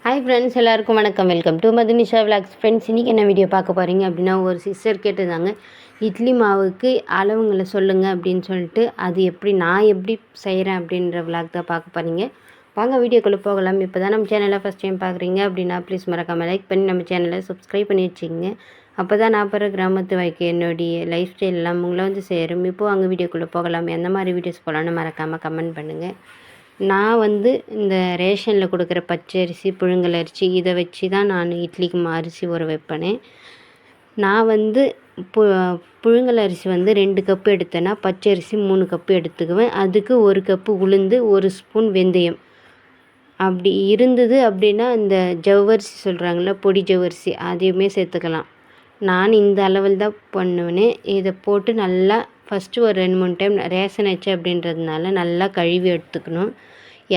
Hi friends, எல்லாருக்கும் வணக்கம். Welcome to Madhunisha vlogs. Friends, இன்றைக்கி என்ன வீடியோ பார்க்க போகிறீங்க அப்படின்னா, ஒரு சிஸ்டர் கேட்டிருந்தாங்க, இட்லி மாவுக்கு அளவுங்களை சொல்லுங்கள் அப்படின்னு சொல்லிட்டு, அது நான் எப்படி செய்கிறேன் அப்படின்ற விலாக் தான் பார்க்க போகிறீங்க. வாங்க வீடியோக்குள்ளே போகலாம். இப்போ தான் நம்ம சேனலை ஃபஸ்ட் டைம் பார்க்குறீங்க அப்படின்னா ப்ளீஸ் மறக்காமல் லைக் பண்ணி நம்ம சேனலை சப்ஸ்கிரைப் பண்ணி வச்சுக்கோங்க. அப்போ தான் நான் பிற கிராமத்து வாழ்க்கை என்னுடைய லைஃப் ஸ்டைல் எல்லாம் உங்களை வந்து சேரும். இப்போது அங்கே வீடியோக்குள்ளே போகலாம். எந்த மாதிரி வீடியோஸ் போகலான்னு மறக்காமல் கமெண்ட் பண்ணுங்கள். நான் வந்து இந்த ரேஷனில் கொடுக்குற பச்சரிசி, புழுங்கல் அரிசி இதை வச்சு தான் நான் இட்லிக்கு அரிசி ஊற வைப்பேனே. நான் வந்து புழுங்கல் அரிசி வந்து 2 கப்பு எடுத்தேன்னா பச்சரிசி 3 கப்பு எடுத்துக்குவேன். அதுக்கு 1 கப்பு உளுந்து, 1 ஸ்பூன் வெந்தயம் அப்படி இருந்தது அப்படின்னா இந்த ஜவ்வரிசி சொல்கிறாங்கள, பொடி ஜவ்வரிசி அதையுமே சேர்த்துக்கலாம். நான் இந்த அளவில் தான் பண்ணுவேனே. இதை போட்டு நல்லா ஃபஸ்ட்டு ஒரு 2-3 டைம் ரேஷன் அரிசி அப்படின்றதுனால நல்லா கழுவி எடுத்துக்கணும்.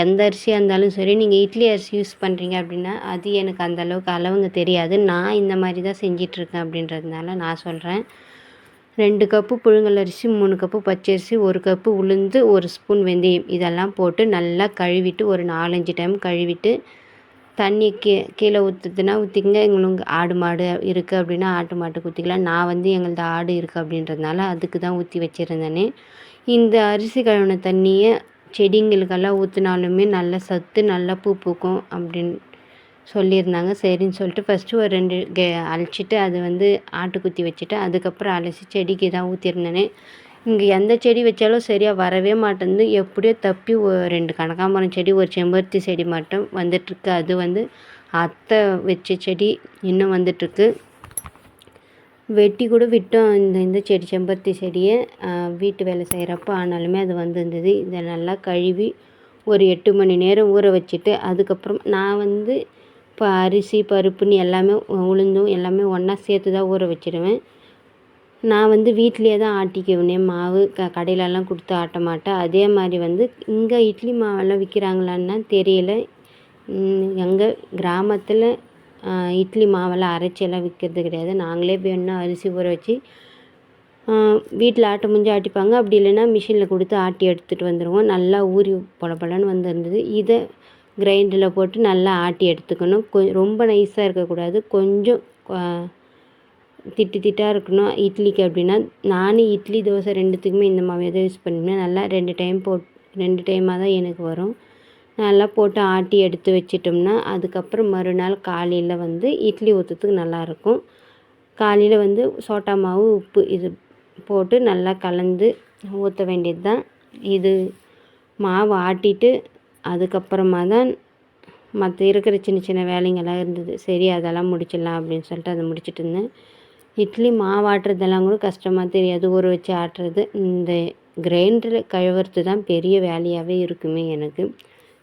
எந்த அரிசியாக இருந்தாலும் சரி, நீங்கள் இட்லி அரிசி யூஸ் பண்ணுறீங்க அப்படின்னா அது எனக்கு அந்தளவுக்கு அளவுங்க தெரியாது. நான் இந்த மாதிரி தான் செஞ்சிட்ருக்கேன் அப்படின்றதுனால நான் சொல்கிறேன். 2 கப்பு புழுங்கல் அரிசி, 3 கப்பு பச்சரிசி, 1 கப்பு உளுந்து, 1 ஸ்பூன் வெந்தயம் இதெல்லாம் போட்டு நல்லா கழுவிட்டு ஒரு 4-5 டைம் கழுவிட்டு தண்ணி கீழே ஊற்றுதுன்னா ஊற்றிக்கங்க. எங்களுக்கு ஆடு மாடு இருக்குது அப்படின்னா ஆட்டு மாட்டுக்கு ஊற்றிக்கலாம். நான் வந்து எங்களது ஆடு இருக்குது அப்படின்றதுனால அதுக்கு தான் ஊற்றி வச்சுருந்தேனே. இந்த அரிசி கழுவின தண்ணியை செடிங்களுக்கெல்லாம் ஊற்றினாலுமே நல்ல சத்து, நல்லா பூ பூக்கும் அப்படின்னு சொல்லியிருந்தாங்க. சரின்னு சொல்லிட்டு ஃபஸ்ட்டு ஒரு 2 அலசிட்டு அது வந்து ஆட்டுக்குத்தி வச்சுட்டு அதுக்கப்புறம் அலசி செடிக்கு தான் ஊற்றிருந்தேனே. இங்கே எந்த செடி வச்சாலும் சரியாக வரவே மாட்டேங்குது. எப்படியோ தப்பி 2 கனகாம்பரம் செடி, ஒரு செம்பருத்தி செடி மட்டும் வந்துட்டுருக்கு. அது வந்து அத்தை வச்ச செடி இன்னும் வந்துட்டுருக்கு. வெட்டி கூட விட்டோம் இந்த செடி, செம்பருத்தி செடியை வீட்டு வேலை செய்கிறப்போ. ஆனாலுமே அது வந்துருந்தது. இதை நல்லா கழுவி ஒரு 8 மணி நேரம் ஊற வச்சுட்டு அதுக்கப்புறம் நான் வந்து இப்போ அரிசி பருப்புன்னு எல்லாமே உளுந்தும் எல்லாமே ஒன்றா சேர்த்து தான் ஊற வச்சிடுவேன். நான் வந்து வீட்லேயே தான் ஆட்டிக்குவேனே மாவு. கடையிலலாம் கொடுத்து ஆட்ட மாட்டேன். அதே மாதிரி வந்து இங்கே இட்லி மாவெல்லாம் விற்கிறாங்களான்னா தெரியல. எங்கள் கிராமத்தில் இட்லி மாவெல்லாம் அரைச்செல்லாம் விற்கிறது கிடையாது. நாங்களே வேணும்னா அரிசி ஊற வச்சு வீட்டில் ஆட்ட முடிஞ்சு ஆட்டிப்பாங்க. அப்படி இல்லைன்னா மிஷினில் கொடுத்து ஆட்டி எடுத்துகிட்டு வந்துடுவோம். நல்லா ஊறி பொலன்னு வந்துருந்தது. இதை கிரைண்டரில் போட்டு நல்லா ஆட்டி எடுத்துக்கணும். ரொம்ப நைஸாக இருக்கக்கூடாது, கொஞ்சம் திட்டாக இருக்கணும் இட்லிக்கு. அப்படின்னா நான் இட்லி தோசை 2த்துக்குமே இந்த மாவு எதை யூஸ் பண்ணுவேன். நல்லா 2 டைமாக தான் எனக்கு வரும். நல்லா போட்டு ஆட்டி எடுத்து வச்சிட்டோம்னா அதுக்கப்புறம் மறுநாள் காலையில் வந்து இட்லி ஊற்றுறதுக்கு நல்லாயிருக்கும். காலையில் வந்து சோட்டா மாவு, உப்பு இது போட்டு நல்லா கலந்து ஊற்ற வேண்டியது தான். இது மாவு ஆட்டிட்டு அதுக்கப்புறமா தான் மற்ற இருக்கிற சின்ன சின்ன வேலைங்கள்லாம் இருந்தது. சரி அதெல்லாம் முடிச்சிடலாம் அப்படின்னு சொல்லிட்டு அதை முடிச்சுட்டு இருந்தேன். இட்லி மாவு ஆட்டுறதெல்லாம் கூட கஷ்டமாக தெரியாது, ஊற வச்சு ஆட்டுறது. இந்த கிரைண்டரில் கழுவுறது தான் பெரிய வேலையாகவே இருக்குமே எனக்கு.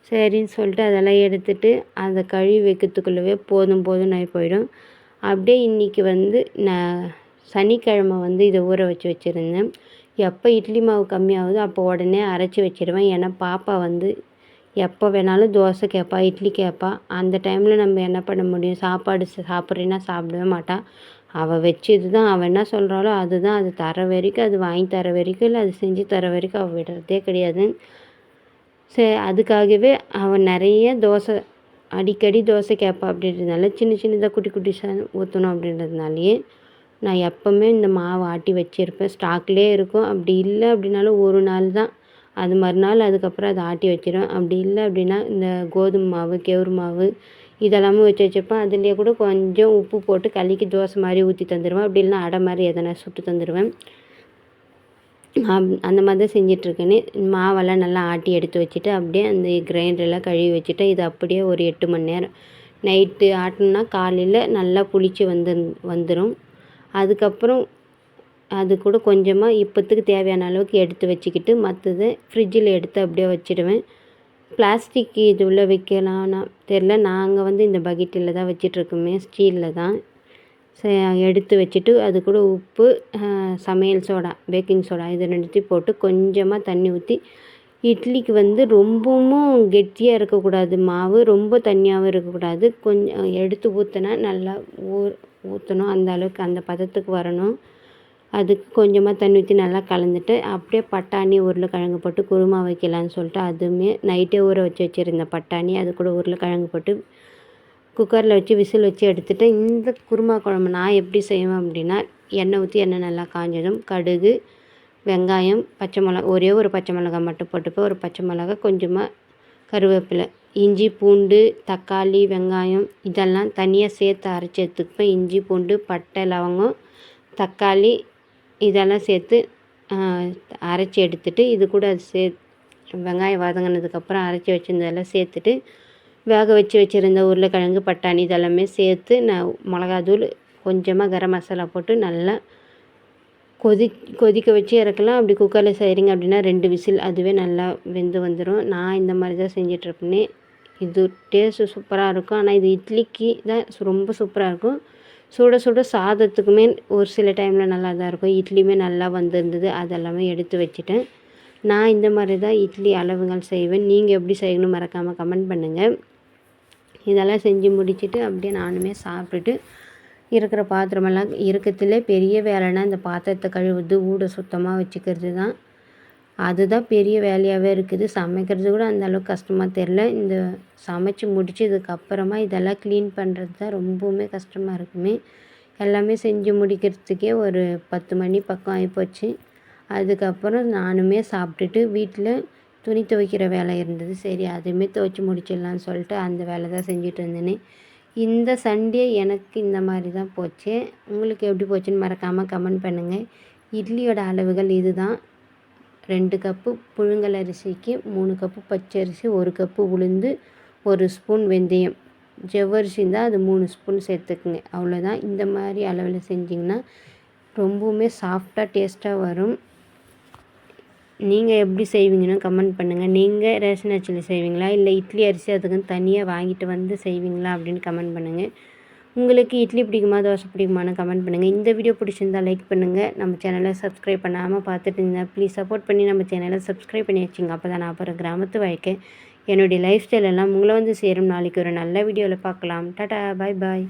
சரின்னு சொல்லிட்டு அதெல்லாம் எடுத்துகிட்டு அதை கழுவி வைக்கிறதுக்குள்ளவே போதும்னு ஆகி போயிடும். அப்படியே இன்றைக்கி வந்து நான் சனிக்கிழமை வந்து இதை ஊற வச்சுருந்தேன். எப்போ இட்லி மாவு கம்மியாகுதோ அப்போ உடனே அரைச்சி வச்சிடுவேன். ஏன்னா பாப்பா வந்து எப்போ வேணாலும் தோசை கேட்பா, இட்லி கேட்பா. அந்த டைமில் நம்ம என்ன பண்ண முடியும்? சாப்பாடு சாப்பிட்றேன்னா சாப்பிடவே மாட்டா. அவள் வச்சு இதுதான் அவள் என்ன சொல்கிறாளோ அதுதான். அது தர வரைக்கும், அது வாங்கி தர வரைக்கும், இல்லை அது செஞ்சு தர வரைக்கும் அவள் விடுறதே கிடையாது. சரி, அதுக்காகவே அவன் நிறைய தோசை, அடிக்கடி தோசை கேட்பா. அப்படின்றதுனால சின்ன சின்னதாக குட்டி குட்டிஸாக ஊற்றணும் அப்படின்றதுனாலையே நான் எப்போவுமே இந்த மாவு ஆட்டி வச்சுருப்பேன். ஸ்டாக்லேயே இருக்கும். அப்படி இல்லை அப்படின்னாலும் ஒரு நாள் தான், அது மறுநாள் அதுக்கப்புறம் அதை ஆட்டி வச்சிடுவேன். அப்படி இல்லை அப்படின்னா இந்த கோதுமை மாவு, கெவுரு மாவு இதெல்லாமே வச்சுருப்பேன். அதுலேயே கூட கொஞ்சம் உப்பு போட்டு கலக்கி தோசை மாதிரி ஊற்றி தந்துடுவேன். அப்படி இல்லைனா அடை மாதிரி எதனா சுட்டு தந்துடுவேன். அந்த மாதிரி தான் செஞ்சிட்ருக்கேனே. மாவெல்லாம் நல்லா ஆட்டி எடுத்து வச்சுட்டு அப்படியே அந்த கிரைண்டரெல்லாம் கழுவி வச்சுட்டு இது அப்படியே ஒரு 8 மணி நேரம் நைட்டு ஆட்டினா காலையில் நல்லா புளிச்சு வந்துடும். அதுக்கப்புறம் அது கூட கொஞ்சமாக இப்போத்துக்கு தேவையான அளவுக்கு எடுத்து வச்சுக்கிட்டு மற்றதை ஃப்ரிட்ஜில் எடுத்து அப்படியே வச்சுடுவேன். பிளாஸ்டிக் இது உள்ளே வைக்கலாம்னா தெரில. நாங்கள் வந்து இந்த பக்கெட்டில் தான் வச்சிட்ருக்கோமே, ஸ்டீலில் தான். எடுத்து வச்சுட்டு அது கூட உப்பு, சமையல் சோடா, பேக்கிங் சோடா இது 2த்தையும் போட்டு கொஞ்சமாக தண்ணி ஊற்றி, இட்லிக்கு வந்து ரொம்பவும் கெட்டியாக இருக்கக்கூடாது மாவு, ரொம்ப தண்ணியாகவும் இருக்கக்கூடாது. கொஞ்சம் எடுத்து ஊற்றினா நல்லா ஊற்றணும். அந்த அளவுக்கு அந்த பதத்துக்கு வரணும். அதுக்கு கொஞ்சமாக தண்ணி ஊற்றி நல்லா கலந்துட்டு அப்படியே பட்டாணி, உருளைக்கிழங்கு போட்டு குருமா வைக்கலான்னு சொல்லிட்டு அதுவுமே நைட்டே ஊற வச்சுருந்த பட்டாணி, அது கூட உருளைக்கிழங்கு போட்டு குக்கரில் வச்சு விசில் வச்சு எடுத்துட்டு, இந்த குருமா குழம்பு நான் எப்படி செய்வேன் அப்படின்னா, எண்ணெய் ஊற்றி எண்ணெய் நல்லா காஞ்சதும் கடுகு, வெங்காயம், பச்சை மிளகா ஒரே ஒரு பச்சை மிளகா மட்டும் போட்டுப்பேன். ஒரு பச்சை மிளகா, கொஞ்சமாக கருவேப்பிலை, இஞ்சி, பூண்டு, தக்காளி, வெங்காயம் இதெல்லாம் தனியாக சேர்த்து அரைச்சி எடுத்துப்பேன். இஞ்சி, பூண்டு, பட்டை, லவங்கம், தக்காளி இதெல்லாம் சேர்த்து அரைச்சி எடுத்துட்டு, இது கூட அது வெங்காயம் வதங்கினதுக்கப்புறம் அரைச்சி வச்சுருந்ததெல்லாம் சேர்த்துட்டு, வேக வச்சு வச்சுருந்த உருளைக்கிழங்கு, பட்டாணி இதெல்லாமே சேர்த்து நான் மிளகாத்தூள், கொஞ்சமாக கரம் மசாலா போட்டு நல்லா கொதிக்க வச்சு இறக்கலாம். அப்படி குக்கரில் செய்கிறீங்க அப்படின்னா 2 விசில் அதுவே நல்லா வெந்து வந்துடும். நான் இந்த மாதிரி தான் செஞ்சிட்ருப்பேனே. இது டேஸ்ட்டு சூப்பராக இருக்கும். ஆனால் இது இட்லிக்கு தான் ரொம்ப சூப்பராக இருக்கும். சுட சுட சாதத்துக்குமே ஒரு சில டைமில் நல்லா தான் இருக்கும். இட்லியுமே நல்லா வந்திருந்தது. அதெல்லாமே எடுத்து வச்சுட்டேன். நான் இந்த மாதிரி தான் இட்லி அளவுகள் செய்வேன். நீங்கள் எப்படி செய்யணும் மறக்காமல் கமெண்ட் பண்ணுங்கள். இதெல்லாம் செஞ்சு முடிச்சுட்டு அப்படியே நானுமே சாப்பிட்டுட்டு இருக்கிற பாத்திரமெல்லாம் இருக்கிறதுலே பெரிய வேலைன்னா இந்த பாத்திரத்தை கழுவுறது, வீடை சுத்தமாக வச்சுக்கிறது தான். அதுதான் பெரிய வேலையாகவே இருக்குது. சமைக்கிறது கூட அந்தளவுக்கு கஷ்டமாக தெரில. இந்த சமைச்சு முடிச்சதுக்கப்புறமா இதெல்லாம் க்ளீன் பண்ணுறது தான் ரொம்பவுமே கஷ்டமாக இருக்குமே. எல்லாமே செஞ்சு முடிக்கிறதுக்கே ஒரு 10 மணி பக்கம் ஆகிப்போச்சு. அதுக்கப்புறம் நானுமே சாப்பிட்டுட்டு வீட்டில் துணி துவைக்கிற வேலை இருந்தது. சரி அதுவுமே துவைச்சி முடிச்சிடலான்னு சொல்லிட்டு அந்த வேலை தான் செஞ்சுட்டு இருந்தேனே. இந்த சண்டே எனக்கு இந்த மாதிரி தான் போச்சு. உங்களுக்கு எப்படி போச்சுன்னு மறக்காமல் கமெண்ட் பண்ணுங்கள். இட்லியோட அளவுகள் இது தான். 2 கப்பு புழுங்கல் அரிசிக்கு 3 கப்பு பச்சரிசி, 1 கப்பு உளுந்து, 1 ஸ்பூன் வெந்தயம், ஜவ்வரிசி இருந்தால் அது 3 ஸ்பூன் சேர்த்துக்குங்க. அவ்வளோதான். இந்த மாதிரி அளவில் செஞ்சிங்கன்னா ரொம்பவுமே சாஃப்டாக டேஸ்ட்டாக வரும். நீங்கள் எப்படி செய்வீங்கன்னு கமெண்ட் பண்ணுங்கள். நீங்கள் ரேஷன் அரிசியில் செய்வீங்களா இல்லை இட்லி அரிசி அதுக்குன்னு தனியாக வாங்கிட்டு வந்து செய்வீங்களா அப்படின்னு கமெண்ட் பண்ணுங்கள். உங்களுக்கு இட்லி பிடிக்குமா தோசை பிடிக்குமான்னு கமெண்ட் பண்ணுங்கள். இந்த வீடியோ பிடிச்சிருந்தால் லைக் பண்ணுங்கள். நம்ம சேனலை சப்ஸ்கிரைப் பண்ணாமல் பார்த்துட்டு இருந்தால் ப்ளீஸ் சப்போர்ட் பண்ணி நம்ம சேனலை சப்ஸ்கிரைப் பண்ணி வச்சுங்க. அப்போ தான் நான் அப்புறம் கிராமத்து வாழ்க்கை என்னுடைய லைஃப் ஸ்டைல் எல்லாம் உங்களை வந்து சேரும். நாளைக்கு ஒரு நல்ல வீடியோவில் பார்க்கலாம். டாடா, பாய் பாய்.